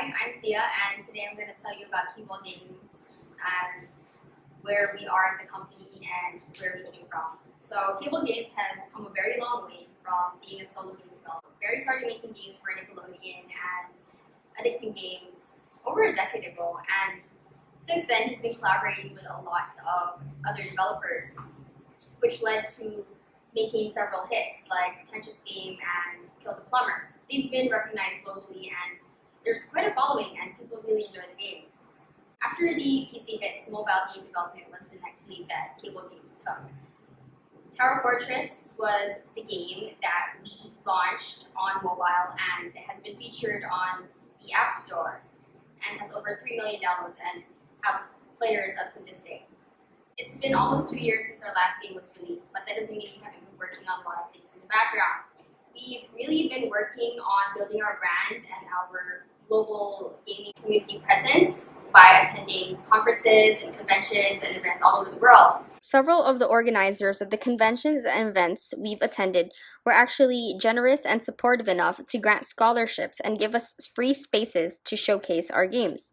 I'm Thea, and today I'm going to tell you about Keybol Games and where we are as a company and where we came from. So Keybol Games has come a very long way from being a solo game developer. Barry started making games for Nickelodeon and addicting games over a decade ago, and since then he's been collaborating with a lot of other developers, which led to making several hits like Pretentious Game and Kill the Plumber. They've been recognized globally, and there's quite a following, and people really enjoy the games. After the PC hits, mobile game development was the next leap that Keybol Games took. Tower Fortress was the game that we launched on mobile, and it has been featured on the App Store and has over 3 million downloads and have players up to this day. It's been almost 2 years since our last game was released, but that doesn't mean we haven't been working on a lot of things in the background. We've really been working on building our brand and our global gaming community presence by attending conferences and conventions and events all over the world. Several of the organizers of the conventions and events we've attended were actually generous and supportive enough to grant scholarships and give us free spaces to showcase our games.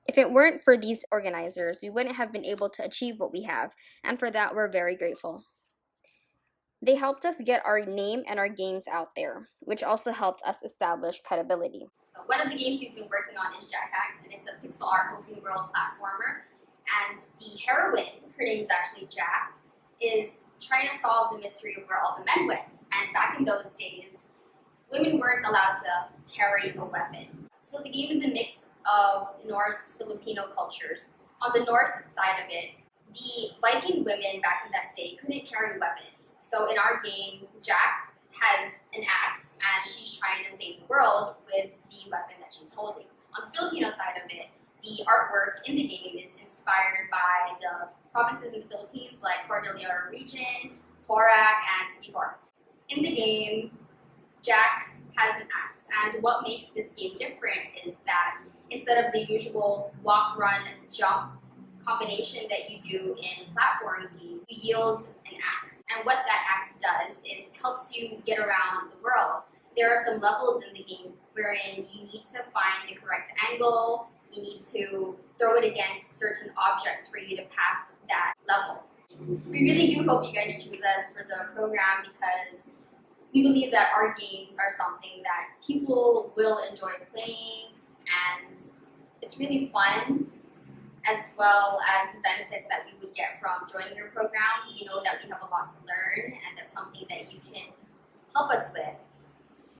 If it weren't for these organizers, we wouldn't have been able to achieve what we have, and for that we're very grateful. They helped us get our name and our games out there, which also helped us establish credibility. So one of the games we've been working on is Jackass, and it's a pixel art open world platformer. And the heroine, her name is actually Jack, is trying to solve the mystery of where all the men went. And back in those days, women weren't allowed to carry a weapon. So the game is a mix of Norse Filipino cultures. On the Norse side of it, the Viking women back in that day couldn't carry weapons. So in our game, Jack has an axe and she's trying to save the world with the weapon that she's holding. On the Filipino side of it, the artwork in the game is inspired by the provinces in the Philippines like Cordillera region, Porac, and Siquijor. In the game, Jack has an axe, and what makes this game different is that instead of the usual walk, run, jump combination that you do in platform games, you yield an axe. And what that axe does is it helps you get around the world. There are some levels in the game wherein you need to find the correct angle, you need to throw it against certain objects for you to pass that level. We really do hope you guys choose us for the program because we believe that our games are something that people will enjoy playing, and it's really fun, as well as the benefits that we would get from joining your program. We know that we have a lot to learn, and that's something that you can help us with.